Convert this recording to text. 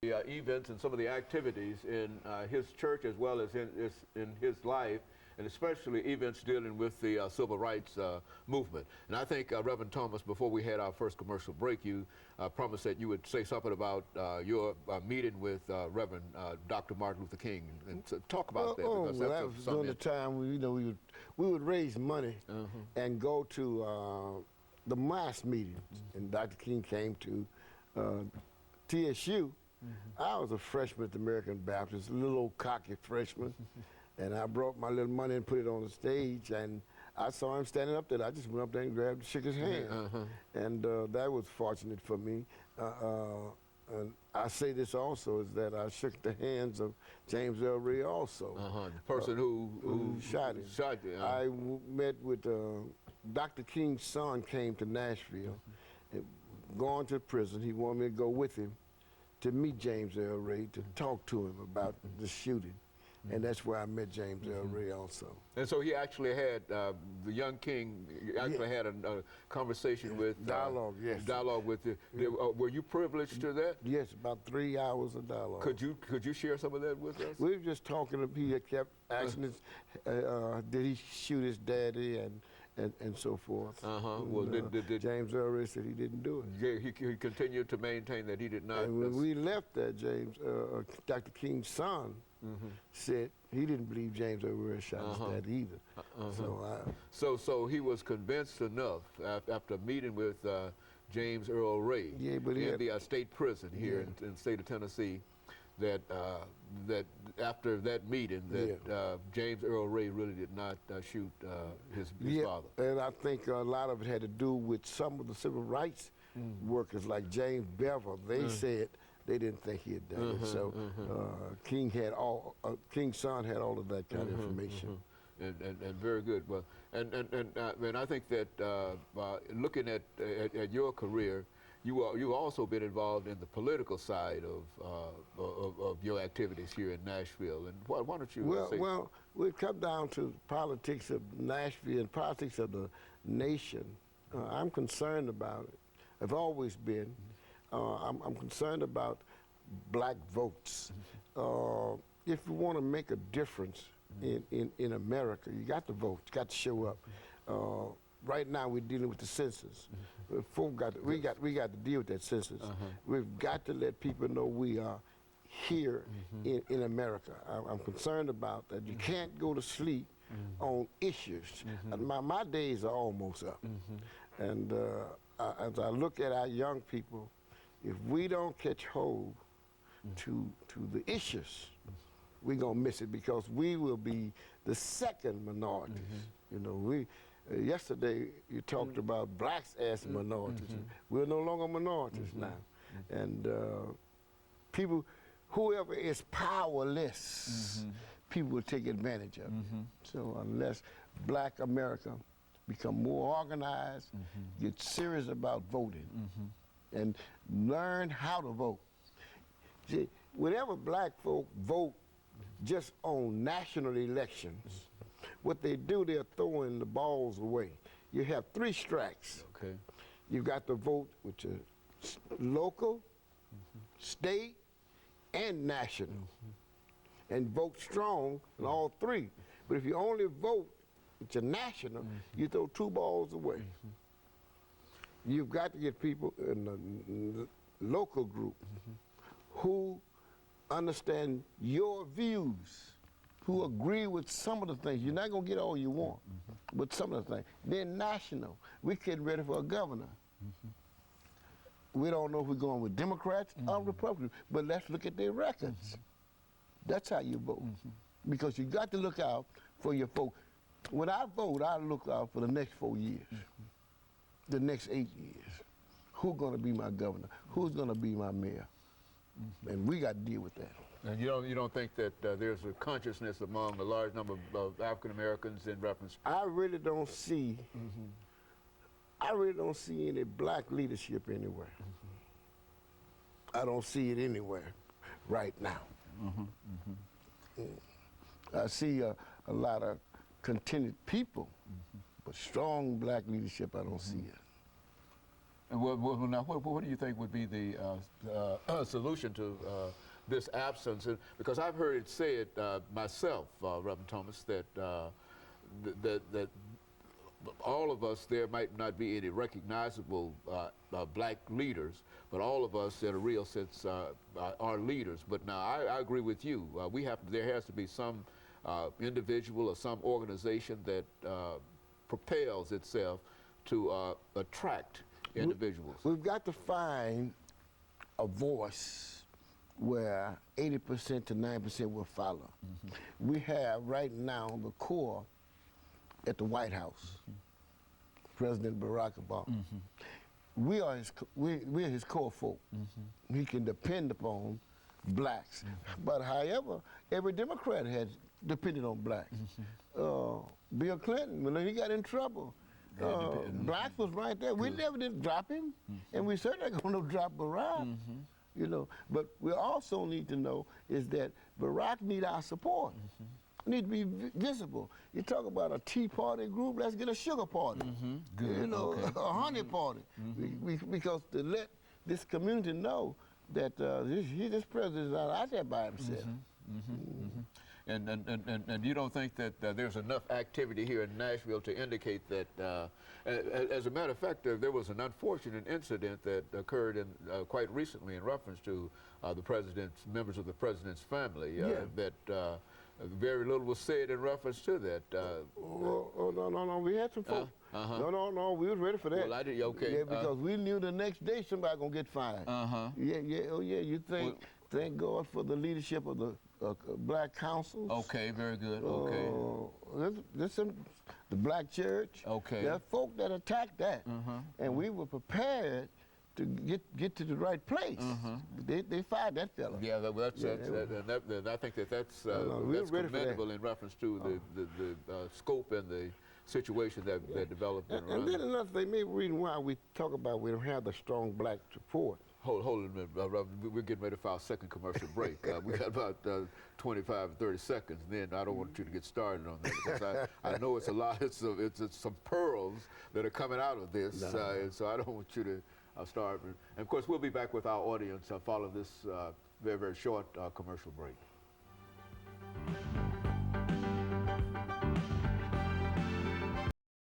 The events and some of the activities in his church as well as in his life, and especially events dealing with the civil rights movement. And I think, Reverend Thomas, before we had our first commercial break, you promised that you would say something about your meeting with Reverend Dr. Martin Luther King, and talk about that. Because that was during the time we would raise money and go to the mass meetings, and Dr. King came to TSU. I was a freshman at the American Baptist, a little old cocky freshman, and I brought my little money and put it on the stage, and I saw him standing up there. I just went up there and grabbed, shook his hand, and that was fortunate for me. And I say this also is that I shook the hands of James L. Ray also. The person who shot him. I met with Dr. King's son came to Nashville, going to prison. He wanted me to go with him to meet James L. Ray, to talk to him about the shooting. And that's where I met James L. Ray also. And so he actually had, the young King actually had a conversation with... Dialogue, yes. Dialogue with you. Were you privileged to that? Yes, about 3 hours of dialogue. Could you share some of that with us? We were just talking, he had kept asking us, did he shoot his daddy and so forth. Well, James L. Ray said he didn't do it. Yeah, he continued to maintain that he did not. And when we left that, Dr. King's son said he didn't believe James L. Ray shot his dad either. So he was convinced enough after meeting with James Earl Ray in the state prison here in the state of Tennessee, that that after that meeting that James Earl Ray really did not shoot his father. And I think a lot of it had to do with some of the civil rights workers like James Bevel. They said they didn't think he had done it. So King's son had all of that kind of information. And very good. Well, and I think that looking at your career, you've also been involved in the political side of your activities here in Nashville. And why don't you say? Well, we come down to politics of Nashville and politics of the nation. I'm concerned about it. I've always been. I'm concerned about black votes. If you want to make a difference in America, you got to vote. You got to show up. Right now, we're dealing with the census. We got to deal with that census. We've got to let people know we are here in America. I'm concerned about that. You can't go to sleep on issues. My days are almost up. And as I look at our young people, if we don't catch hold to the issues, we're going to miss it, because we will be the second minorities. You know, yesterday you talked about blacks as minorities. We're no longer minorities now. And people, whoever is powerless, people will take advantage of it. So unless black America become more organized, get serious about voting, and learn how to vote. See, whenever black folk vote just on national elections, what they do, they're throwing the balls away. You have 3 strikes. Okay. You've got to vote with your local, state, and national. And vote strong in all 3. But if you only vote with your national, you throw 2 balls away. You've got to get people in the local group who understand your views, who agree with some of the things. You're not going to get all you want, but some of the things. Then national, we're getting ready for a governor. We don't know if we're going with Democrats or Republicans, but let's look at their records. That's how you vote, because you got to look out for your folk. When I vote, I look out for the next 4 years, the next 8 years. Who's going to be my governor? Who's going to be my mayor? And we got to deal with that. And you don't think that there's a consciousness among a large number of African Americans in reference? I really don't see. I really don't see any black leadership anywhere. I don't see it anywhere right now. I see a lot of contented people, but strong black leadership, I don't see it. And now, what do you think would be the solution to this absence? Because I've heard it said myself, Reverend Thomas, that that all of us, there might not be any recognizable black leaders, but all of us in a real sense are leaders. But now I agree with you. There has to be some individual or some organization that propels itself to attract individuals. We've got to find a voice where 80% to 90% will follow. We have right now the core at the White House, President Barack Obama. We're his core folk. He can depend upon blacks. But however, every Democrat has depended on blacks. Bill Clinton, when he got in trouble, blacks was right there. We never did drop him, and we certainly going to drop Barack. You know, but we also need to know is that Barack need our support. Need to be visible. You talk about a tea party group, let's get a sugar party. Good. You know, a honey party. Because to let this community know that this president is not out there by himself. And you don't think that there's enough activity here in Nashville to indicate that, as a matter of fact, there was an unfortunate incident that occurred quite recently in reference to members of the president's family, that very little was said in reference to that. No, we had some folks. No, we was ready for that. Well, I did, okay. Yeah, because we knew the next day somebody gonna get fired. You think, thank God for the leadership of the black councils. Okay, very good, okay. The black church. Okay. There are folk that attacked that. And we were prepared to get to the right place. They fired that fella. Yeah, and I think that's commendable in reference to the scope and the situation that developed. And then another thing, maybe reason why we talk about we don't have the strong black support. Hold a minute, we're getting ready for our second commercial break. We got about 25, 30 seconds, and then I don't want you to get started on that because I know it's a lot, it's some pearls that are coming out of this, and so I don't want you to start. And of course, we'll be back with our audience following this very, very short commercial break.